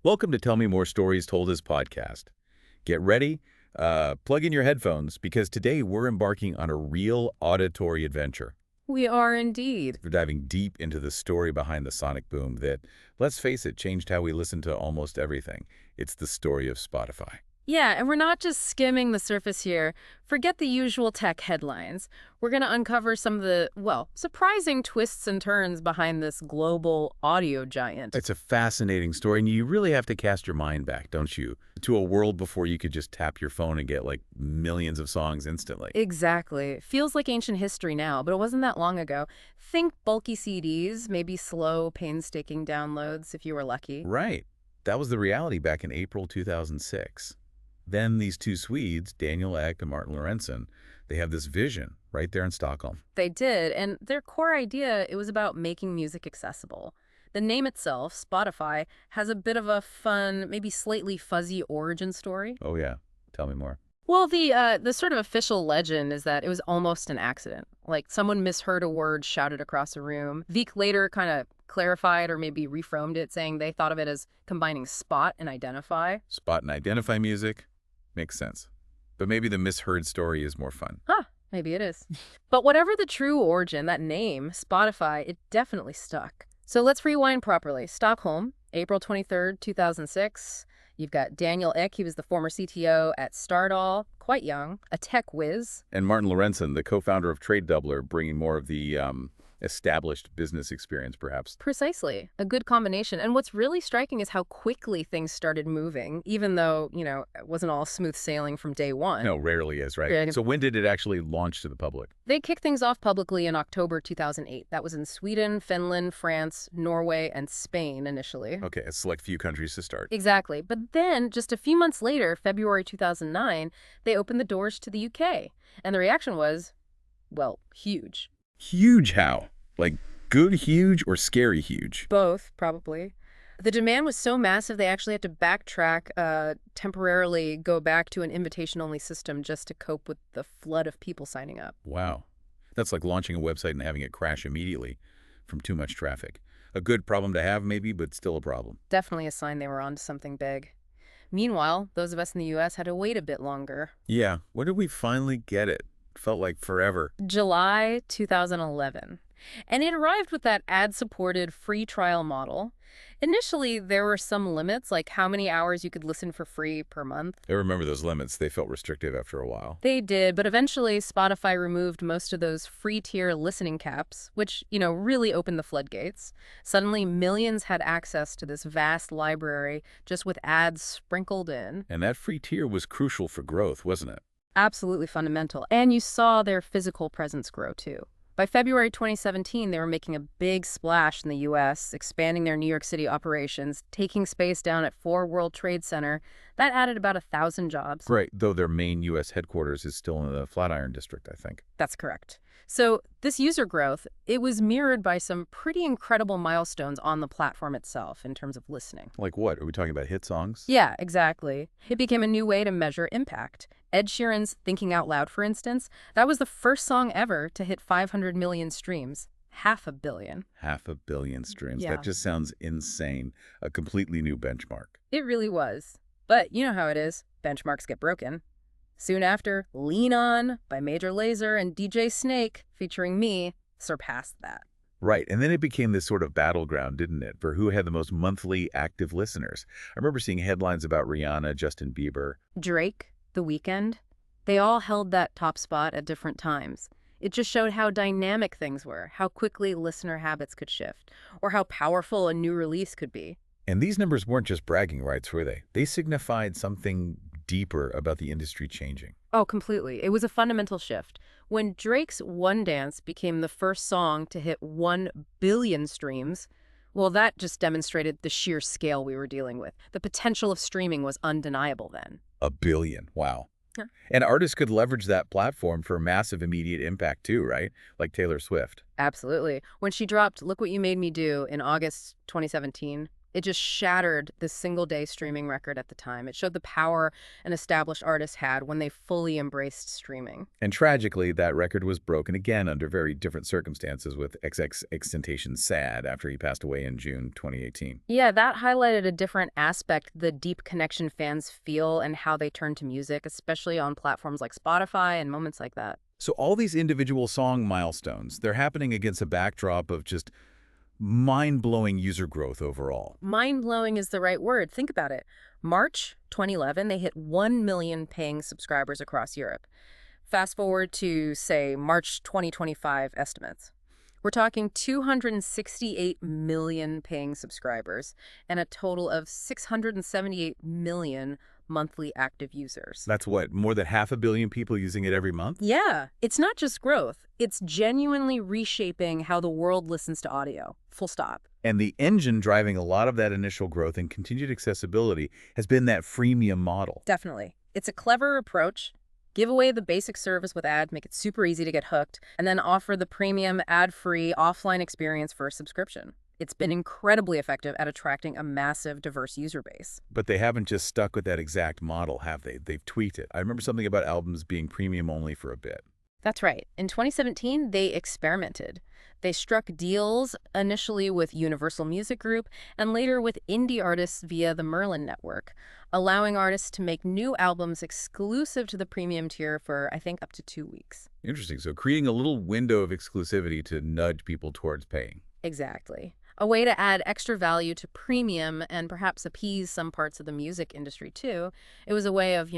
Welcome to Tell Me More Stories Told as podcast. Get ready, plug in your headphones, because today we're embarking on a real auditory adventure. We are indeed. We're diving deep into the story behind the sonic boom that, let's face it, changed how we listen to almost everything. It's the story of Spotify. Yeah, and we're not just skimming the surface here. Forget the usual tech headlines. We're going to uncover some of the, well, surprising twists and turns behind this global audio giant. It's a fascinating story, and you really have to cast your mind back, don't you, to a world before you could just tap your phone and get, like, millions of songs instantly. Exactly. Feels like ancient history now, but it wasn't that long ago. Think bulky CDs, maybe slow, painstaking downloads if you were lucky. Right. That was the reality back in April 2006. Then these two Swedes, Daniel Ek and Martin Lorentzon, they have this vision right there in Stockholm. They did, and their core idea, it was about making music accessible. The name itself, Spotify, has a bit of a fun, maybe slightly fuzzy origin story. Oh, yeah. Tell me more. Well, the sort of official legend is that it was almost an accident. Like someone misheard a word shouted across a room. Veek later kind of clarified or maybe reframed it, saying they thought of it as combining spot and identify. Spot and identify music? Makes sense. But maybe the misheard story is more fun. Huh, maybe it is. But whatever the true origin, that name, Spotify, it definitely stuck. So let's rewind properly. Stockholm, April 23rd, 2006. You've got Daniel Ek, he was the former CTO at Stardoll, quite young, a tech whiz. And Martin Lorentzon, the co-founder of Trade Doubler, bringing more of the established business experience, perhaps. Precisely. A good combination. And what's really striking is how quickly things started moving, even though, it wasn't all smooth sailing from day one. No, rarely is, right? Yeah. So when did it actually launch to the public? They kicked things off publicly in October 2008. That was in Sweden, Finland, France, Norway, and Spain initially. Okay, a select few countries to start. Exactly. But then, just a few months later, February 2009, they opened the doors to the UK. And the reaction was, well, huge. Huge how? Like good huge or scary huge? Both, probably. The demand was so massive they actually had to backtrack, temporarily go back to an invitation-only system just to cope with the flood of people signing up. Wow. That's like launching a website and having it crash immediately from too much traffic. A good problem to have maybe, but still a problem. Definitely a sign they were onto something big. Meanwhile, those of us in the U.S. had to wait a bit longer. Yeah. When did we finally get it? Felt like forever. July 2011. And it arrived with that ad-supported free trial model. Initially, there were some limits, like how many hours you could listen for free per month. I remember those limits. They felt restrictive after a while. They did, but eventually Spotify removed most of those free tier listening caps, which, really opened the floodgates. Suddenly, millions had access to this vast library just with ads sprinkled in. And that free tier was crucial for growth, wasn't it? Absolutely fundamental. And you saw their physical presence grow, too. By February 2017, they were making a big splash in the U.S., expanding their New York City operations, taking space down at 4 World Trade Center. That added about 1,000 jobs. Right, though their main U.S. headquarters is still in the Flatiron District, I think. That's correct. So this user growth, it was mirrored by some pretty incredible milestones on the platform itself in terms of listening. Like what? Are we talking about hit songs? Yeah, exactly. It became a new way to measure impact. Ed Sheeran's Thinking Out Loud, for instance, that was the first song ever to hit 500 million streams. 500 million. 500 million streams. Yeah. That just sounds insane. A completely new benchmark. It really was. But you know how it is. Benchmarks get broken. Soon after, Lean On by Major Lazer and DJ Snake, featuring me, surpassed that. Right, and then it became this sort of battleground, didn't it, for who had the most monthly active listeners. I remember seeing headlines about Rihanna, Justin Bieber. Drake, The Weeknd, they all held that top spot at different times. It just showed how dynamic things were, how quickly listener habits could shift, or how powerful a new release could be. And these numbers weren't just bragging rights, were they? They signified something deeper about the industry changing. Oh, completely. It was a fundamental shift. When Drake's One Dance became the first song to hit 1 billion streams, well, that just demonstrated the sheer scale we were dealing with. The potential of streaming was undeniable then. 1 billion. Wow. Yeah. And artists could leverage that platform for massive immediate impact too, right? Like Taylor Swift. Absolutely. When she dropped Look What You Made Me Do in August 2017, It just shattered the single-day streaming record at the time. It showed the power an established artist had when they fully embraced streaming. And tragically, that record was broken again under very different circumstances with XXXTentacion Sad after he passed away in June 2018. Yeah, that highlighted a different aspect, the deep connection fans feel and how they turn to music, especially on platforms like Spotify and moments like that. So all these individual song milestones, they're happening against a backdrop of just mind-blowing user growth overall. Mind-blowing is the right word. Think about it. March 2011, they hit 1 million paying subscribers across Europe. Fast forward to, say, March 2025 estimates. We're talking 268 million paying subscribers and a total of 678 million monthly active users. That's what, more than 500 million people using it every month? Yeah, it's not just growth. It's genuinely reshaping how the world listens to audio. Full stop. And the engine driving a lot of that initial growth and continued accessibility has been that freemium model. Definitely. It's a clever approach. Give away the basic service with ads, make it super easy to get hooked, and then offer the premium ad-free offline experience for a subscription. It's been incredibly effective at attracting a massive, diverse user base. But they haven't just stuck with that exact model, have they? They've tweaked it. I remember something about albums being premium only for a bit. That's right. In 2017, they experimented. They struck deals initially with Universal Music Group and later with indie artists via the Merlin Network, allowing artists to make new albums exclusive to the premium tier for, I think, up to 2 weeks. Interesting. So creating a little window of exclusivity to nudge people towards paying. Exactly. A way to add extra value to premium and perhaps appease some parts of the music industry, too. It was a way of,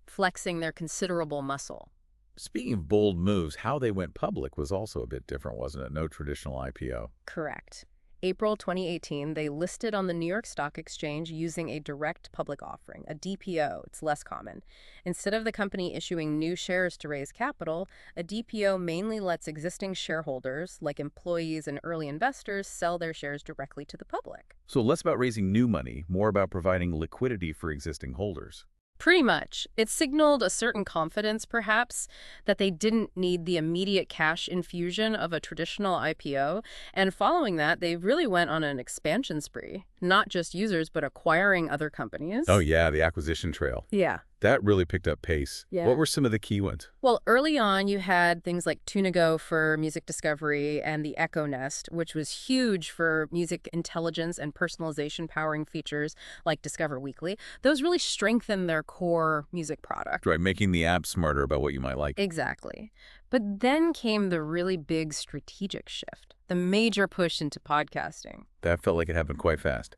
flexing their considerable muscle. Speaking of bold moves, how they went public was also a bit different, wasn't it? No traditional IPO. Correct. April 2018, they listed on the New York Stock Exchange using a direct public offering, a DPO. It's less common. Instead of the company issuing new shares to raise capital, a DPO mainly lets existing shareholders, like employees and early investors, sell their shares directly to the public. So less about raising new money, more about providing liquidity for existing holders. Pretty much. It signaled a certain confidence, perhaps, that they didn't need the immediate cash infusion of a traditional IPO. And following that, they really went on an expansion spree. Not just users, but acquiring other companies. Oh, yeah, the acquisition trail. Yeah. That really picked up pace. Yeah. What were some of the key ones? Well, early on, you had things like Tunigo for music discovery and the Echo Nest, which was huge for music intelligence and personalization powering features like Discover Weekly. Those really strengthened their core music product. Right, making the app smarter about what you might like. Exactly. But then came the really big strategic shift, the major push into podcasting. That felt like it happened quite fast.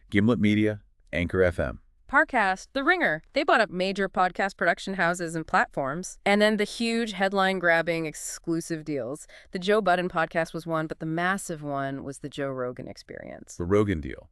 Gimlet Media, Anchor FM. Parcast, The Ringer. They bought up major podcast production houses and platforms. And then the huge headline-grabbing exclusive deals. The Joe Budden podcast was one, but the massive one was the Joe Rogan Experience. The Rogan deal.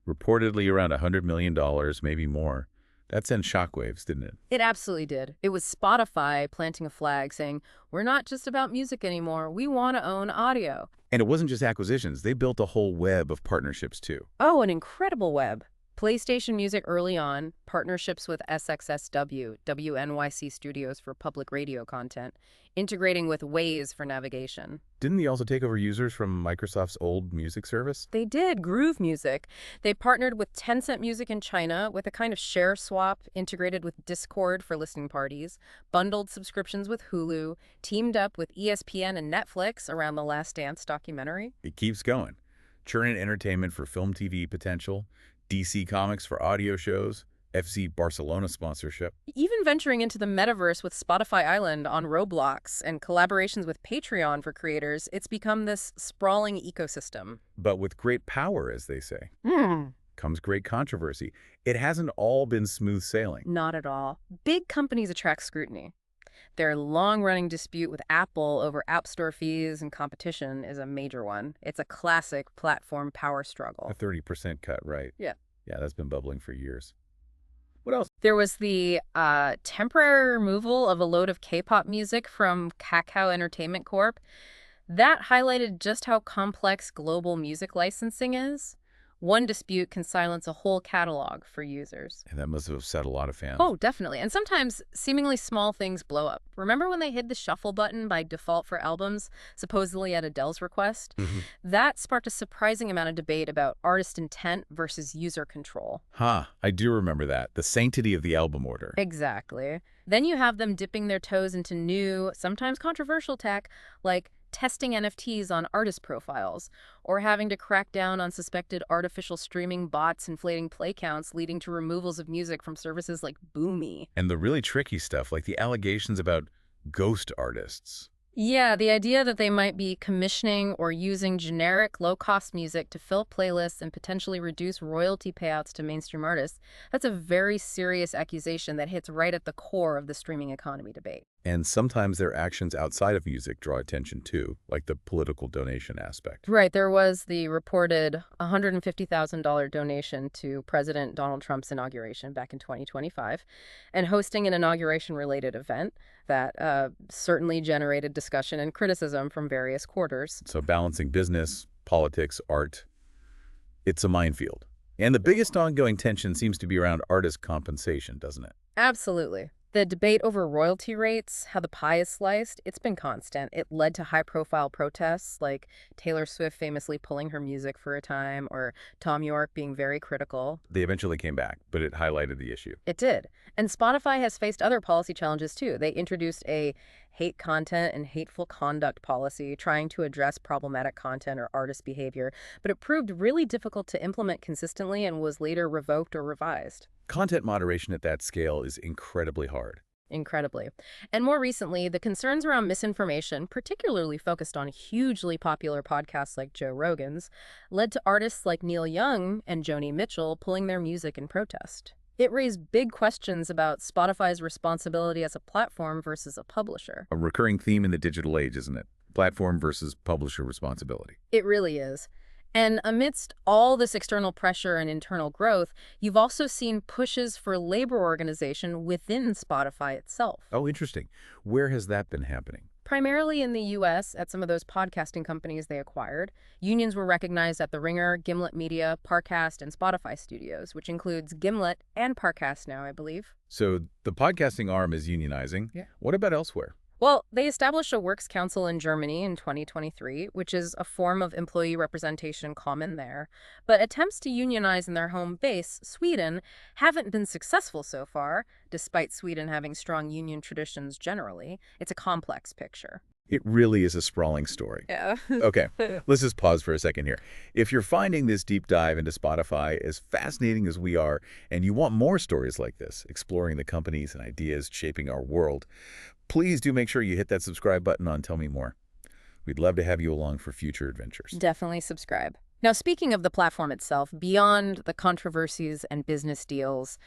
Reportedly around $100 million, maybe more. That sent shockwaves, didn't it? It absolutely did. It was Spotify planting a flag saying, we're not just about music anymore. We want to own audio. And it wasn't just acquisitions. They built a whole web of partnerships, too. Oh, an incredible web. PlayStation Music early on, partnerships with SXSW, WNYC Studios for public radio content, integrating with Waze for navigation. Didn't they also take over users from Microsoft's old music service? They did, Groove Music. They partnered with Tencent Music in China with a kind of share swap, integrated with Discord for listening parties, bundled subscriptions with Hulu, teamed up with ESPN and Netflix around the Last Dance documentary. It keeps going. Churning Entertainment for film TV potential, DC Comics for audio shows, FC Barcelona sponsorship. Even venturing into the metaverse with Spotify Island on Roblox and collaborations with Patreon for creators, it's become this sprawling ecosystem. But with great power, as they say, comes great controversy. It hasn't all been smooth sailing. Not at all. Big companies attract scrutiny. Their long-running dispute with Apple over App Store fees and competition is a major one. It's a classic platform power struggle. A 30% cut, right? Yeah. Yeah, that's been bubbling for years. What else? There was the temporary removal of a load of K-pop music from Kakao Entertainment Corp. That highlighted just how complex global music licensing is. One dispute can silence a whole catalog for users. And that must have upset a lot of fans. Oh, definitely. And sometimes seemingly small things blow up. Remember when they hid the shuffle button by default for albums, supposedly at Adele's request? Hmm. That sparked a surprising amount of debate about artist intent versus user control. I do remember that. The sanctity of the album order. Exactly. Then you have them dipping their toes into new, sometimes controversial tech, like testing NFTs on artist profiles, or having to crack down on suspected artificial streaming bots inflating play counts, leading to removals of music from services like Boomy. And the really tricky stuff, like the allegations about ghost artists. Yeah, the idea that they might be commissioning or using generic, low-cost music to fill playlists and potentially reduce royalty payouts to mainstream artists, that's a very serious accusation that hits right at the core of the streaming economy debate. And sometimes their actions outside of music draw attention too, like the political donation aspect. Right, there was the reported $150,000 donation to President Donald Trump's inauguration back in 2025, and hosting an inauguration-related event that certainly generated discussion and criticism from various quarters. So balancing business, politics, art, it's a minefield. And the biggest ongoing tension seems to be around artist compensation, doesn't it? Absolutely. The debate over royalty rates, how the pie is sliced, it's been constant. It led to high-profile protests, like Taylor Swift famously pulling her music for a time, or Tom York being very critical. They eventually came back, but it highlighted the issue. It did. And Spotify has faced other policy challenges, too. They introduced a hate content and hateful conduct policy trying to address problematic content or artist behavior, but it proved really difficult to implement consistently and was later revoked or revised. Content moderation at that scale is incredibly hard. Incredibly. And more recently, the concerns around misinformation, particularly focused on hugely popular podcasts like Joe Rogan's, led to artists like Neil Young and Joni Mitchell pulling their music in protest. It raised big questions about Spotify's responsibility as a platform versus a publisher. A recurring theme in the digital age, isn't it? Platform versus publisher responsibility. It really is. And amidst all this external pressure and internal growth, you've also seen pushes for labor organization within Spotify itself. Oh, interesting. Where has that been happening? Primarily in the U.S., at some of those podcasting companies they acquired. Unions were recognized at The Ringer, Gimlet Media, Parcast, and Spotify Studios, which includes Gimlet and Parcast now, I believe. So the podcasting arm is unionizing. Yeah. What about elsewhere? Well, they established a works council in Germany in 2023, which is a form of employee representation common there. But attempts to unionize in their home base, Sweden, haven't been successful so far, despite Sweden having strong union traditions generally. It's a complex picture. It really is a sprawling story. Yeah. Okay, let's just pause for a second here. If you're finding this deep dive into Spotify as fascinating as we are, and you want more stories like this, exploring the companies and ideas shaping our world, please do make sure you hit that subscribe button on Tell Me More. We'd love to have you along for future adventures. Definitely subscribe. Now, speaking of the platform itself, beyond the controversies and business deals,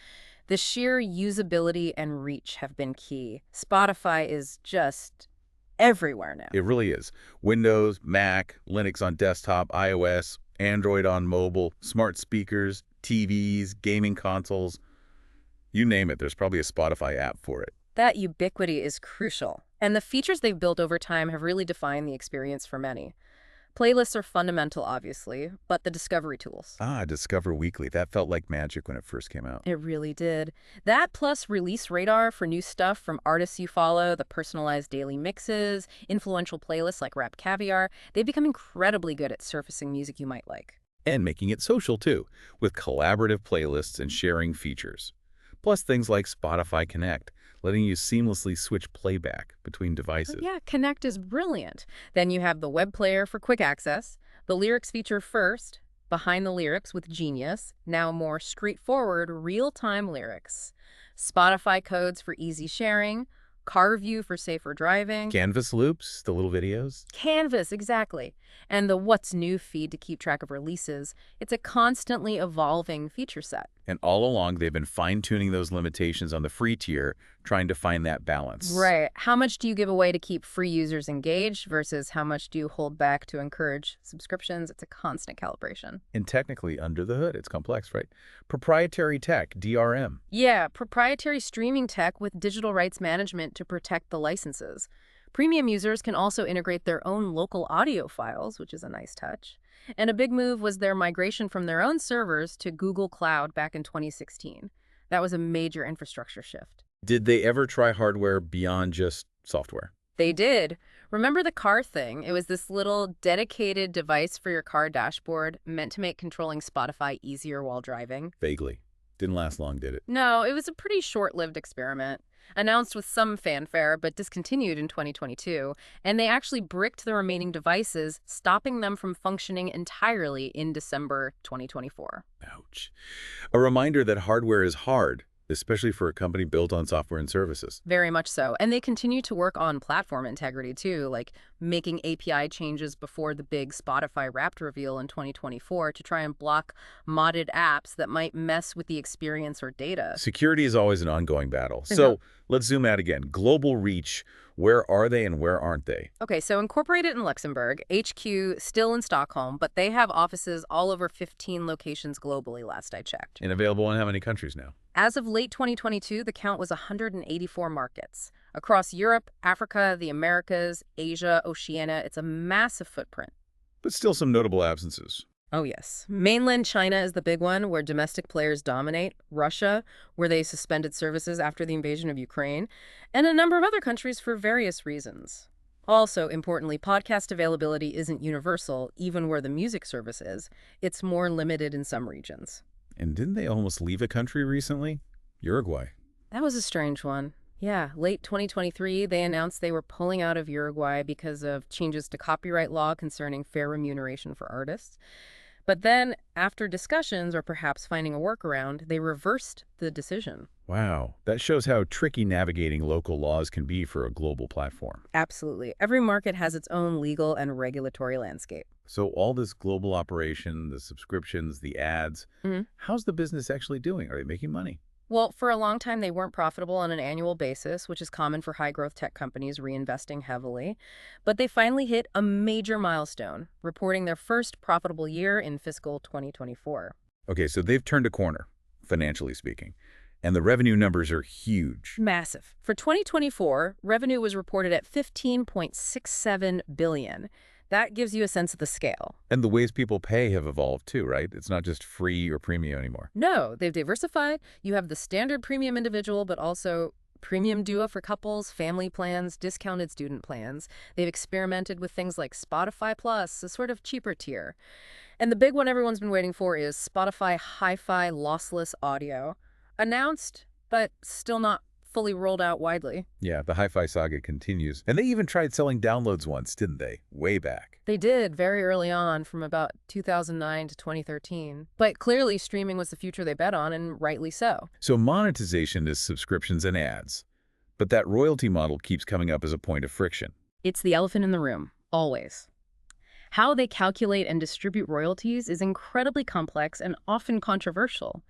the sheer usability and reach have been key. Spotify is just everywhere now. It really is. Windows, Mac, Linux on desktop, iOS, Android on mobile, smart speakers, TVs, gaming consoles. You name it, there's probably a Spotify app for it. That ubiquity is crucial, and the features they've built over time have really defined the experience for many. Playlists are fundamental, obviously, but the discovery tools. Discover Weekly. That felt like magic when it first came out. It really did. That plus release radar for new stuff from artists you follow, the personalized daily mixes, influential playlists like Rap Caviar, they've become incredibly good at surfacing music you might like. And making it social, too, with collaborative playlists and sharing features. Plus things like Spotify Connect, letting you seamlessly switch playback between devices. Yeah, Connect is brilliant. Then you have the web player for quick access, the lyrics feature first, behind the lyrics with Genius, now more straightforward real-time lyrics, Spotify codes for easy sharing, Car View for safer driving. Canvas loops, the little videos. Canvas, exactly. And the What's New feed to keep track of releases. It's a constantly evolving feature set. And all along, they've been fine-tuning those limitations on the free tier, trying to find that balance. Right. How much do you give away to keep free users engaged versus how much do you hold back to encourage subscriptions? It's a constant calibration. And technically, under the hood, it's complex, right? Proprietary tech, DRM. Yeah, proprietary streaming tech with digital rights management to protect the licenses. Premium users can also integrate their own local audio files, which is a nice touch. And a big move was their migration from their own servers to Google Cloud back in 2016. That was a major infrastructure shift. Did they ever try hardware beyond just software? They did. Remember the car thing? It was this little dedicated device for your car dashboard meant to make controlling Spotify easier while driving. Vaguely. Didn't last long, did it? No, it was a pretty short-lived experiment. Announced with some fanfare, but discontinued in 2022. And they actually bricked the remaining devices, stopping them from functioning entirely in December 2024. Ouch. A reminder that hardware is hard, especially for a company built on software and services. Very much so. And they continue to work on platform integrity, too, like making API changes before the big Spotify Wrapped reveal in 2024 to try and block modded apps that might mess with the experience or data. Security is always an ongoing battle. So let's zoom out again. Global reach. Where are they and where aren't they? Okay, so incorporated in Luxembourg, HQ still in Stockholm, but they have offices all over 15 locations globally, last I checked. And available in how many countries now? As of late 2022, the count was 184 markets. Across Europe, Africa, the Americas, Asia, Oceania, it's a massive footprint. But still some notable absences. Oh, yes. Mainland China is the big one, where domestic players dominate. Russia, where they suspended services after the invasion of Ukraine. And a number of other countries for various reasons. Also, importantly, podcast availability isn't universal, even where the music service is. It's more limited in some regions. And didn't they almost leave a country recently? Uruguay. That was a strange one. Yeah, late 2023, they announced they were pulling out of Uruguay because of changes to copyright law concerning fair remuneration for artists. But then, after discussions, or perhaps finding a workaround, they reversed the decision. Wow, that shows how tricky navigating local laws can be for a global platform. Absolutely. Every market has its own legal and regulatory landscape. So all this global operation, the subscriptions, the ads, how's the business actually doing? Are they making money? Well, for a long time, they weren't profitable on an annual basis, which is common for high-growth tech companies reinvesting heavily. But they finally hit a major milestone, reporting their first profitable year in fiscal 2024. Okay, so they've turned a corner, financially speaking. And the revenue numbers are huge. Massive. For 2024, revenue was reported at $15.67 billion. That gives you a sense of the scale. And the ways people pay have evolved too, right? It's not just free or premium anymore. No, they've diversified. You have the standard premium individual, but also premium duo for couples, family plans, discounted student plans. They've experimented with things like Spotify Plus, a sort of cheaper tier. And the big one everyone's been waiting for is Spotify Hi-Fi Lossless Audio. Announced, but still not fully rolled out widely. Yeah, the hi-fi saga continues. And they even tried selling downloads once, didn't they? Way back. They did, very early on, from about 2009 to 2013. But clearly, streaming was the future they bet on, and rightly so. So monetization is subscriptions and ads. But that royalty model keeps coming up as a point of friction. It's the elephant in the room, always. How they calculate and distribute royalties is incredibly complex and often controversial.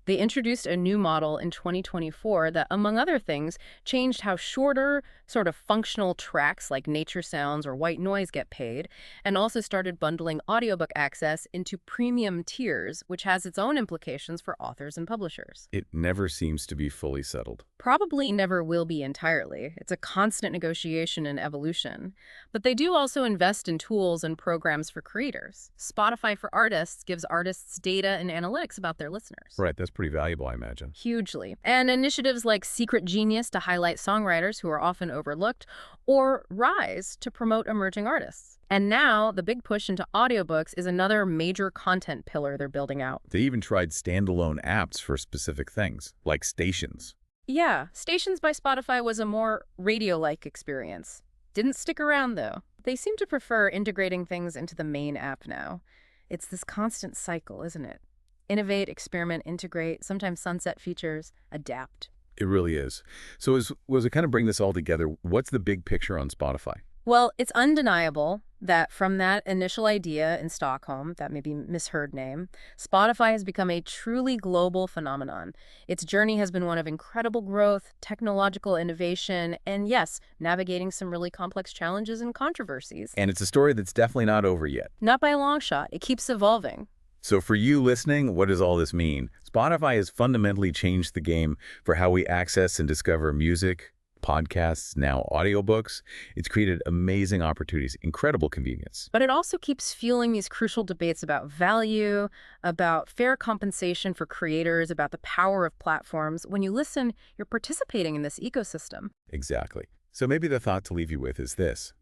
They introduced a new model in 2024 that, among other things, changed how shorter, sort of functional tracks like nature sounds or white noise get paid, and also started bundling audiobook access into premium tiers, which has its own implications for authors and publishers. It never seems to be fully settled. Probably never will be entirely. It's a constant negotiation and evolution. But they do also invest in tools and programs for creators. Spotify for Artists gives artists data and analytics about their listeners. Right, that's pretty valuable, I imagine. Hugely. And initiatives like Secret Genius to highlight songwriters who are often overlooked, or Rise to promote emerging artists. And now, the big push into audiobooks is another major content pillar they're building out. They even tried standalone apps for specific things, like stations. Yeah, Stations by Spotify was a more radio-like experience. Didn't stick around, though. They seem to prefer integrating things into the main app now. It's this constant cycle, isn't it? Innovate, experiment, integrate, sometimes sunset features, adapt. It really is. So as we kind of bring this all together, what's the big picture on Spotify? Well, it's undeniable that from that initial idea in Stockholm, that maybe misheard name, Spotify has become a truly global phenomenon. Its journey has been one of incredible growth, technological innovation, and yes, navigating some really complex challenges and controversies. And it's a story that's definitely not over yet. Not by a long shot. It keeps evolving. So for you listening, what does all this mean? Spotify has fundamentally changed the game for how we access and discover music, Podcasts, now audiobooks. It's created amazing opportunities, incredible convenience. But it also keeps fueling these crucial debates about value, about fair compensation for creators, about the power of platforms. When you listen, you're participating in this ecosystem. Exactly. So maybe the thought to leave you with is this.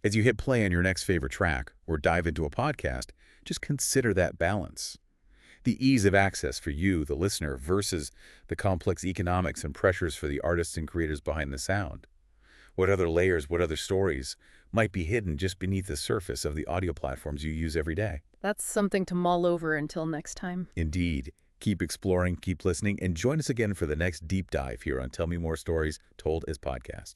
As you hit play on your next favorite track or dive into a podcast, just consider that balance. The ease of access for you, the listener, versus the complex economics and pressures for the artists and creators behind the sound. What other layers, what other stories might be hidden just beneath the surface of the audio platforms you use every day? That's something to mull over until next time. Indeed. Keep exploring, keep listening, and join us again for the next deep dive here on Tell Me More Stories Told as Podcast.